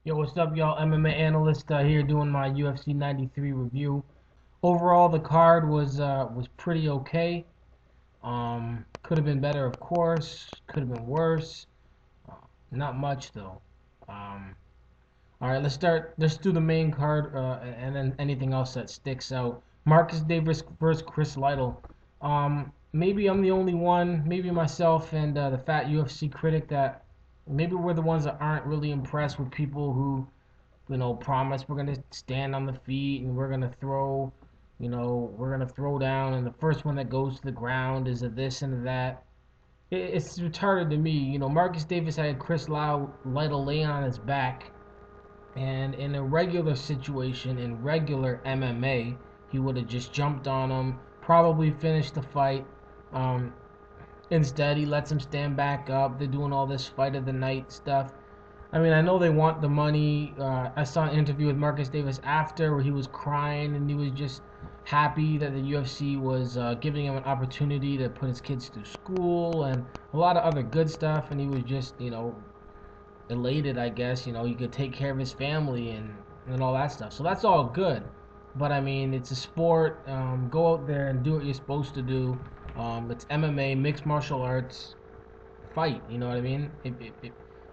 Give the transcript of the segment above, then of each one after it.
Yo, what's up, y'all? MMA Analyst here doing my UFC 93 review. Overall, the card was pretty okay. Could have been better, of course. Could have been worse. Not much though. Um, all right, let's start. Let's do the main card, and then anything else that sticks out. Marcus Davis versus Chris Lytle. Maybe I'm the only one, maybe myself and the fat UFC critic that maybe we're the ones that aren't really impressed with people who promise we're gonna stand on the feet and we're gonna throw, we're gonna throw down, and the first one that goes to the ground is a this and a that. It's retarded to me. Marcus Davis had Chris Lytle laying on his back, and in a regular situation, in regular MMA, he would have just jumped on him, probably finished the fight. Um, Instead, he lets him stand back up. They're doing all this fight of the night stuff. I mean, I know they want the money. I saw an interview with Marcus Davis after where he was crying and he was just happy that the UFC was giving him an opportunity to put his kids through school and a lot of other good stuff. And he was just, elated, I guess. He could take care of his family and all that stuff. So that's all good. But I mean, it's a sport. Go out there and do what you're supposed to do. It's MMA, mixed martial arts fight. You know what I mean?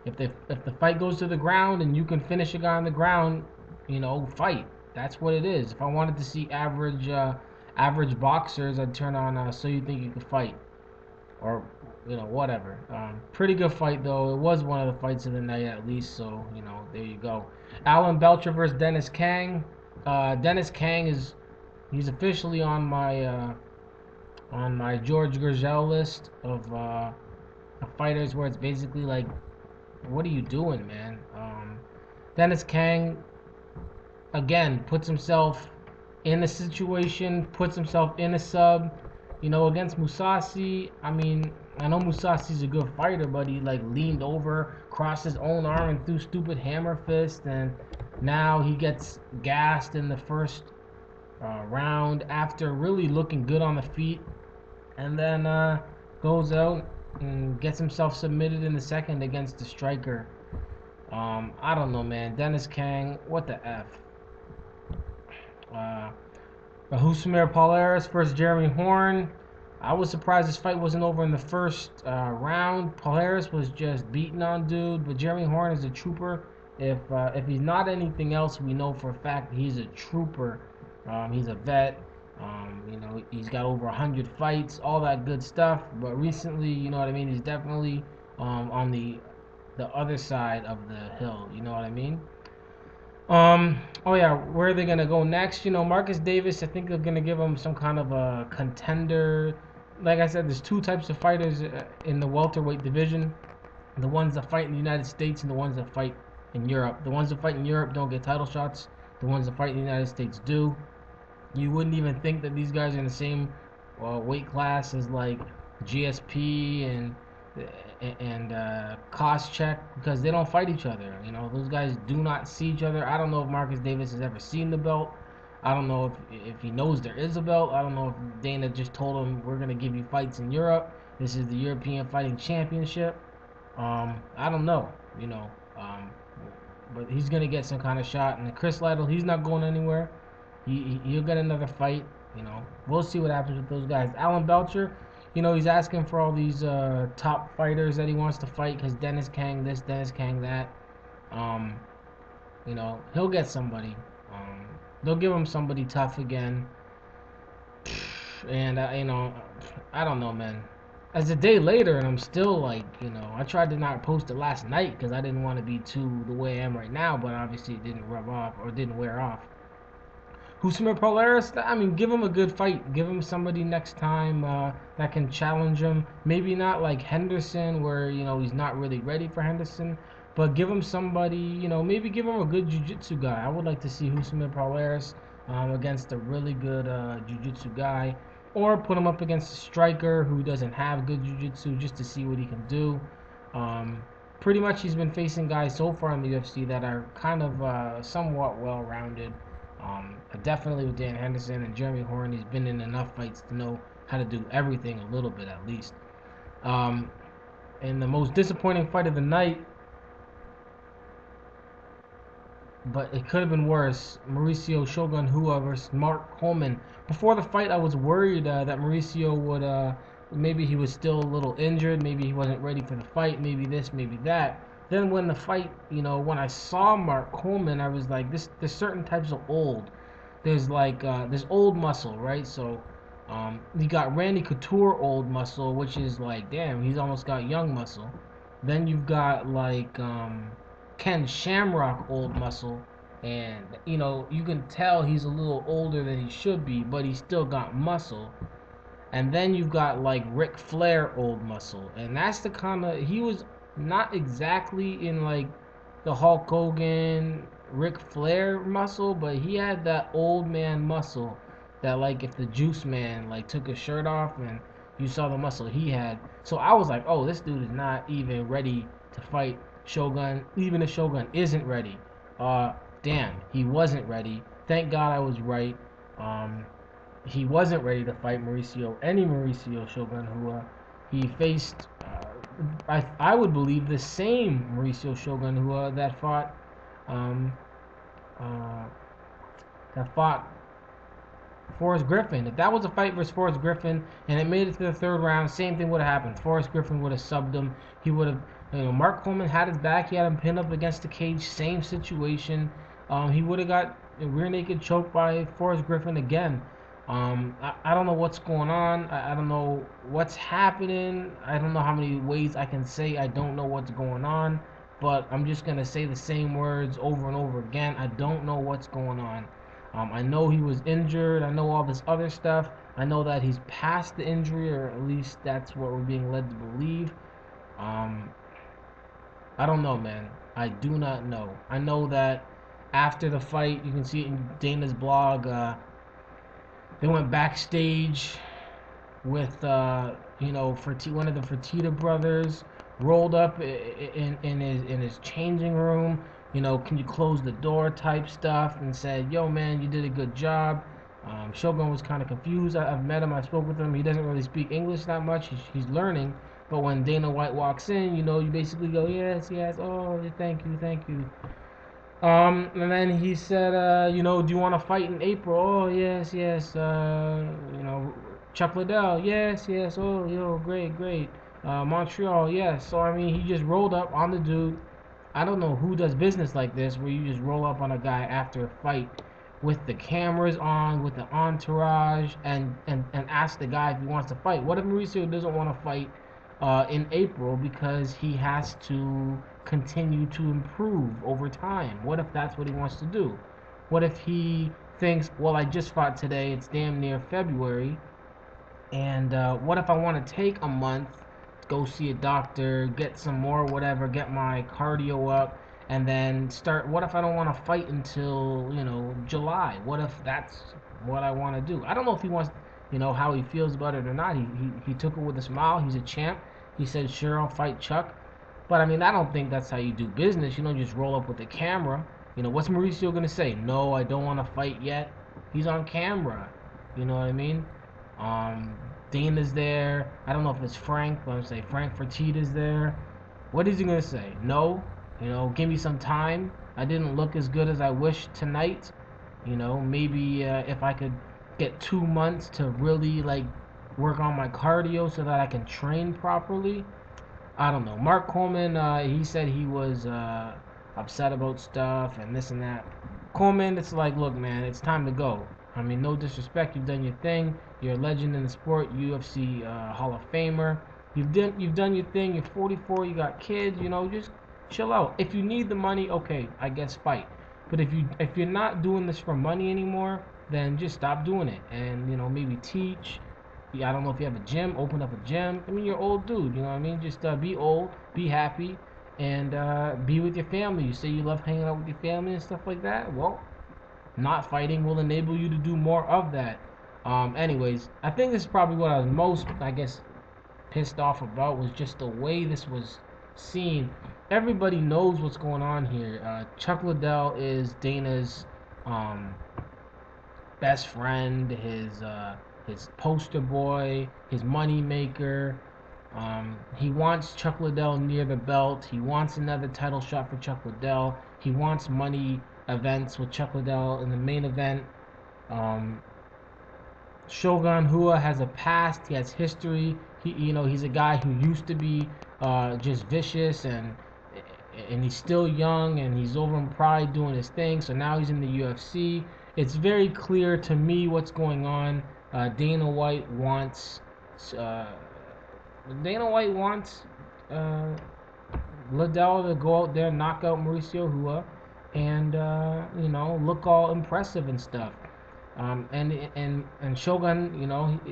If the fight goes to the ground and you can finish a guy on the ground, fight. That's what it is. If I wanted to see average boxers, I'd turn on So You Think You Could Fight, or whatever. Pretty good fight though. It was one of the fights of the night at least. So there you go. Alan Belcher versus Dennis Kang. Dennis Kang he's officially on my George Gurgel list of fighters where it's basically like, what are you doing, man? Dennis Kang again puts himself in a situation, puts himself in a sub, against Musasi. I mean, I know Musasi's a good fighter, but he like leaned over, crossed his own arm, and threw stupid hammer fist, and now he gets gassed in the first round after really looking good on the feet, and then goes out and gets himself submitted in the second against the striker. I don't know, man. Dennis Kang, what the F? Uh, Husumir Polaris versus Jeremy Horn. I was surprised this fight wasn't over in the first round. Polaris was just beating on dude, but Jeremy Horn is a trooper. If he's not anything else, we know for a fact he's a trooper. He's a vet. He's got over 100 fights, all that good stuff. But recently, you know what I mean, he's definitely on the other side of the hill. You know what I mean? Oh yeah, where are they gonna go next? Marcus Davis. I think they're gonna give him some kind of a contender. Like I said, there's two types of fighters in the welterweight division: the ones that fight in the United States and the ones that fight in Europe. The ones that fight in Europe don't get title shots. The ones that fight in the United States do. You wouldn't even think that these guys are in the same weight class as like GSP and Koscheck, because they don't fight each other. Those guys do not see each other. I don't know if Marcus Davis has ever seen the belt. I don't know if he knows there is a belt. I don't know if Dana just told him we're gonna give you fights in Europe. This is the European Fighting Championship. I don't know. But he's gonna get some kind of shot. And Chris Lytle, he's not going anywhere. He'll get another fight. We'll see what happens with those guys. Alan Belcher, he's asking for all these top fighters that he wants to fight because Dennis Kang this, Dennis Kang that. Um, he'll get somebody. They'll give him somebody tough again. And I don't know, man. As a day later, and I'm still like, I tried to not post it last night because I didn't want to be too the way I am right now, but obviously it didn't rub off or didn't wear off. Husumir Polaris, I mean, give him a good fight. Give him somebody next time that can challenge him. Maybe not like Henderson, where he's not really ready for Henderson, but give him somebody. Maybe give him a good jiu-jitsu guy. I would like to see Husumir Polaris against a really good jiu-jitsu guy, or put him up against a striker who doesn't have good jiu-jitsu just to see what he can do. Pretty much, he's been facing guys so far in the UFC that are kind of somewhat well-rounded. Definitely with Dan Henderson and Jeremy Horn, he's been in enough fights to know how to do everything a little bit at least. And the most disappointing fight of the night, but it could have been worse. Mauricio Shogun Hua versus Mark Coleman. Before the fight, I was worried that Mauricio would, maybe he was still a little injured, maybe he wasn't ready for the fight, maybe this, maybe that. Then when the fight, when I saw Mark Coleman, I was like, there's certain types of old. There's like there's old muscle, right? So you got Randy Couture old muscle, which is like, damn, he's almost got young muscle. Then you've got like Ken Shamrock old muscle, and you can tell he's a little older than he should be, but he's still got muscle. And then you've got like Ric Flair old muscle, and that's the kind of he was not exactly in like the Hulk Hogan, Ric Flair muscle, but he had that old man muscle that like if the Juice Man like took his shirt off and you saw the muscle he had. So I was like, oh, this dude is not even ready to fight Shogun, even if Shogun isn't ready. Damn, he wasn't ready. Thank God I was right. Um, he wasn't ready to fight Mauricio Shogun, who he faced. I would believe the same Mauricio Shogun who um, uh, that fought Forrest Griffin. If that was a fight versus Forrest Griffin and it made it to the third round, same thing would have happened. Forrest Griffin would have subbed him. He would have, Mark Coleman had his back. He had him pinned up against the cage. Same situation. He would have got rear naked choked by Forrest Griffin again. I don't know what's going on. I don't know what's happening. I don't know how many ways I can say I don't know what's going on. But I'm just going to say the same words over and over again. I don't know what's going on. I know he was injured. I know all this other stuff. I know that he's past the injury, or at least that's what we're being led to believe. Um, I don't know, man. I do not know. I know that after the fight, you can see it in Dana's blog. They went backstage with one of the Fertitta brothers rolled up in his changing room. Can you close the door type stuff, and said, yo man, you did a good job. Shogun was kind of confused. I've met him, I spoke with him. He doesn't really speak English that much. He's learning. But when Dana White walks in, you basically go, yes, yes, oh, thank you, thank you. And then he said, do you want to fight in April? Oh, yes, yes. Chuck Liddell, yes, yes. Oh, great, great. Montreal, yes. So, I mean, he just rolled up on the dude. I don't know who does business like this, where you just roll up on a guy after a fight with the cameras on, with the entourage, and ask the guy if he wants to fight. What if Mauricio doesn't want to fight in April because he has to continue to improve over time? What if that's what he wants to do? What if he thinks, well, I just fought today, it's damn near February, and what if I want to take a month, go see a doctor, get some more whatever, get my cardio up, and then start? What if I don't want to fight until July? What if that's what I want to do? I don't know if he wants, how he feels about it or not. He took it with a smile. He's a champ. He said, sure, I'll fight Chuck. But I mean, I don't think that's how you do business. You don't just roll up with the camera. What's Mauricio gonna say? No, I don't want to fight yet. He's on camera. You know what I mean? Dana's there. I don't know if it's Frank, but I'm gonna say Frank Fertitta's there. What is he gonna say? No. Give me some time. I didn't look as good as I wish tonight. Maybe if I could get 2 months to really like work on my cardio so that I can train properly. I don't know. Mark Coleman, he said he was upset about stuff and this and that. Coleman, it's like, look, man, it's time to go. I mean, no disrespect, you've done your thing. You're a legend in the sport, UFC Hall of Famer. You've done your thing. You're 44. You got kids. Just chill out. If you need the money, okay, I guess fight. But if you're not doing this for money anymore, then just stop doing it and maybe teach. Yeah, I don't know if you have a gym, open up a gym. I mean, you're an old dude, you know what I mean? Just be old, be happy, and be with your family. You say you love hanging out with your family and stuff like that. Well, not fighting will enable you to do more of that. Anyways, I think this is probably what I was most, I guess, pissed off about, was just the way this was seen. Everybody knows what's going on here. Chuck Liddell is Dana's best friend, his poster boy, his money maker. He wants Chuck Liddell near the belt. He wants another title shot for Chuck Liddell. He wants money events with Chuck Liddell in the main event. Um, Shogun Rua has a past. He has history. He's a guy who used to be just vicious, and he's still young, and he's over in Pride doing his thing. So now he's in the UFC. It's very clear to me what's going on. Dana White wants uh, Dana White wants uh, Liddell to go out there, knock out Mauricio Rua, and look all impressive and stuff. And Shogun,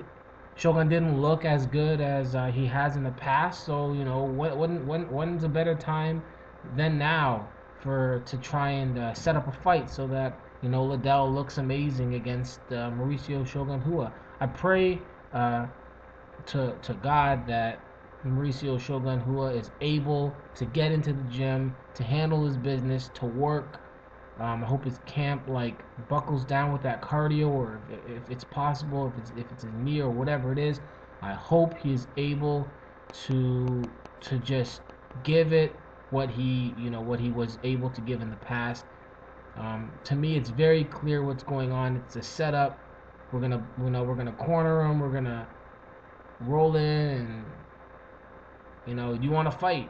Shogun didn't look as good as he has in the past. So when's a better time than now for to try and set up a fight so that Liddell looks amazing against Mauricio Shogun Rua. I pray to God that Mauricio Shogun Rua is able to get into the gym, to handle his business, to work. I hope his camp buckles down with that cardio, or if it's possible, if it's his knee or whatever it is. I hope he's able to just give it what he was able to give in the past. To me, it's very clear what's going on. It's a setup. We're gonna corner him. We're gonna roll in, and you want to fight.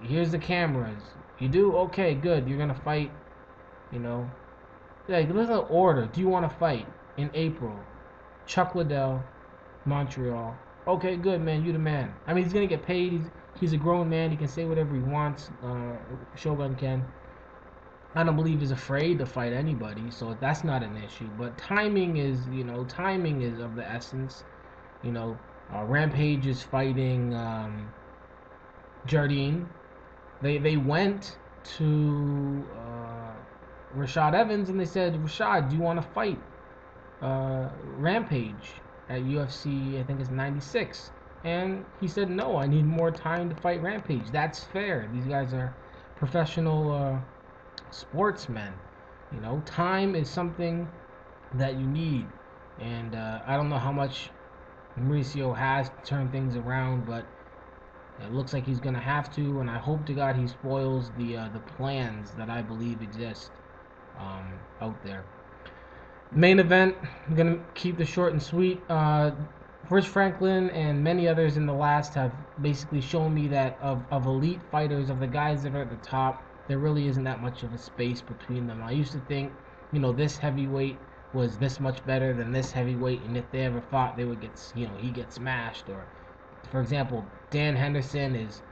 Here's the cameras. You do? Okay, good. You're gonna fight. Like, there's an order. Do you want to fight in April? Chuck Liddell, Montreal. Okay, good, man. You the man. I mean, he's gonna get paid. He's a grown man. He can say whatever he wants. Shogun can. I don't believe he's afraid to fight anybody, so that's not an issue. But timing is of the essence. Rampage is fighting Jardine. They went to Rashad Evans and they said, Rashad, do you want to fight Rampage at UFC? I think it's 96. And he said, no, I need more time to fight Rampage. That's fair. These guys are professional sportsmen. Time is something that you need. And I don't know how much Mauricio has to turn things around, but it looks like he's going to have to, and I hope to God he spoils the plans that I believe exist out there. Main event, I'm going to keep this short and sweet. Rich Franklin and many others in the last have basically shown me that of elite fighters, of the guys that are at the top, there really isn't that much of a space between them. I used to think, this heavyweight was this much better than this heavyweight, and if they ever fought, they would get, he gets smashed. Or, for example, Dan Henderson is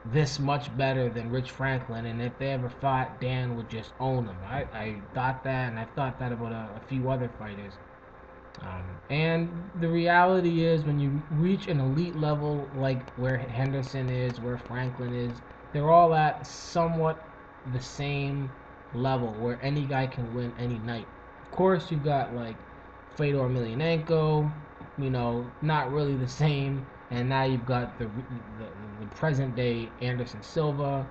this much better than Rich Franklin, and if they ever fought, Dan would just own him. I thought that, and I've thought that about a few other fighters. And the reality is, when you reach an elite level like where Henderson is, where Franklin is, they're all at somewhat the same level where any guy can win any night. Of course, you've got Fedor Emelianenko, not really the same. And now you've got the present day Anderson Silva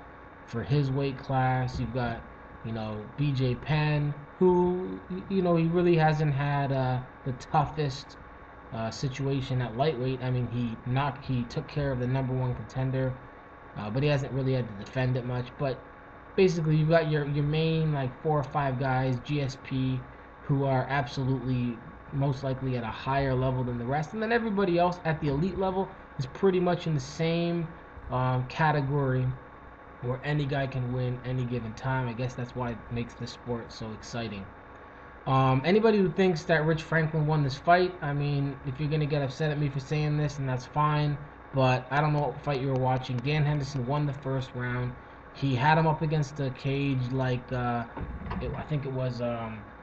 for his weight class. You've got BJ Penn, who he really hasn't had the toughest situation at lightweight. I mean, he took care of the #1 contender, but he hasn't really had to defend it much. But basically, you've got your main 4 or 5 guys, GSP, who are absolutely most likely at a higher level than the rest, and then everybody else at the elite level is pretty much in the same category where any guy can win any given time. I guess that's why it makes this sport so exciting. Anybody who thinks that Rich Franklin won this fight, I mean, if you're gonna get upset at me for saying this, and that's fine, but I don't know what fight you were watching. Dan Henderson won the first round. He had him up against the cage I think it was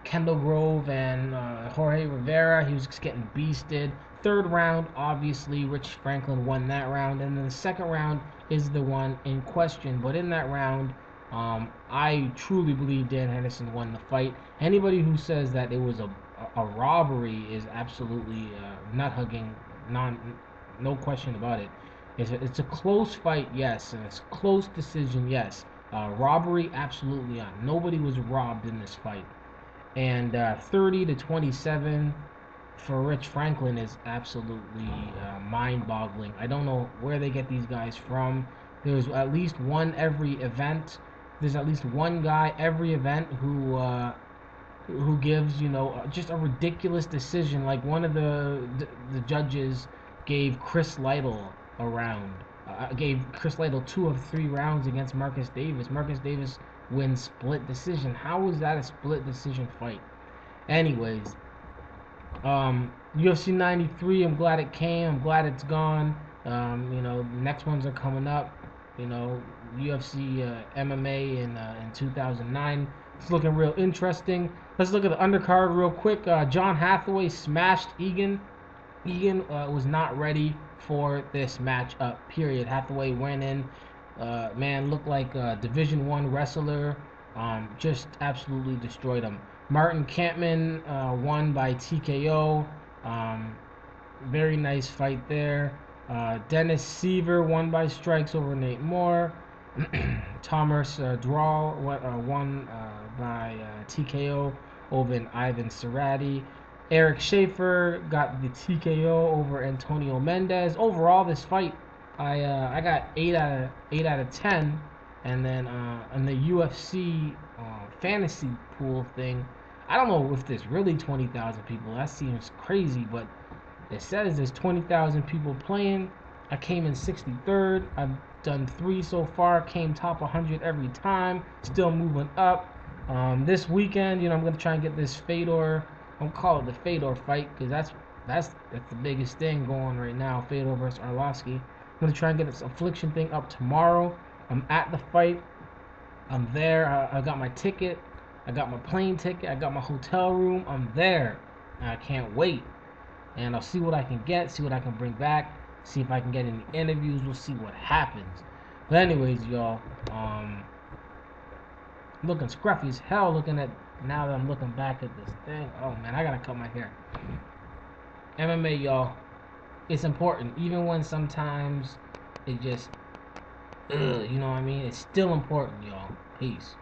Kendall Grove and Jorge Rivera. He was just getting beasted. Third round, obviously, Rich Franklin won that round. And then the second round is the one in question. But in that round, I truly believe Dan Henderson won the fight. Anybody who says that it was a robbery is absolutely nut-hugging, no question about it. It's a close fight, yes, and it's a close decision, yes. Robbery, absolutely not. Nobody was robbed in this fight. And 30-27 for Rich Franklin is absolutely mind-boggling. I don't know where they get these guys from. There's at least one every event. there's at least one guy every event who gives, just a ridiculous decision. Like one of the judges gave Chris Lytle a round. Gave Chris Lytle 2 of 3 rounds against Marcus Davis. Marcus Davis wins split decision. How was that a split decision fight? Anyways, UFC 93. I'm glad it came. I'm glad it's gone. The next ones are coming up. UFC MMA in 2009. It's looking real interesting. Let's look at the undercard real quick. John Hathaway smashed Egan. Egan was not ready for this matchup. Period. Hathaway went in. Man, looked like a Division I wrestler. Just absolutely destroyed him. Martin Kampman won by TKO. Very nice fight there. Dennis Seaver won by strikes over Nate Moore. Thomas Drawl won by TKO over Ivan Cerati. Eric Schaefer got the TKO over Antonio Mendez. Overall, this fight, I got 8 out of 10, and then in the UFC fantasy pool thing, I don't know if there's really 20,000 people. That seems crazy, but it says there's 20,000 people playing. I came in 63rd. I've done 3 so far. Came top 100 every time. Still moving up. This weekend, I'm gonna try and get this Fedor. I'm gonna call it the Fedor fight because that's the biggest thing going right now. Fedor versus Arlovsky. I'm gonna try and get this Affliction thing up tomorrow. I'm at the fight. I'm there. I got my ticket. I got my plane ticket. I got my hotel room. I'm there. I can't wait. And I'll see what I can get, see what I can bring back, see if I can get any interviews. We'll see what happens. But anyways, y'all, looking scruffy as hell. Now that I'm looking back at this thing. Oh man, I gotta cut my hair. MMA, y'all, it's important, even when sometimes it just, you know what I mean. It's still important, y'all. Peace.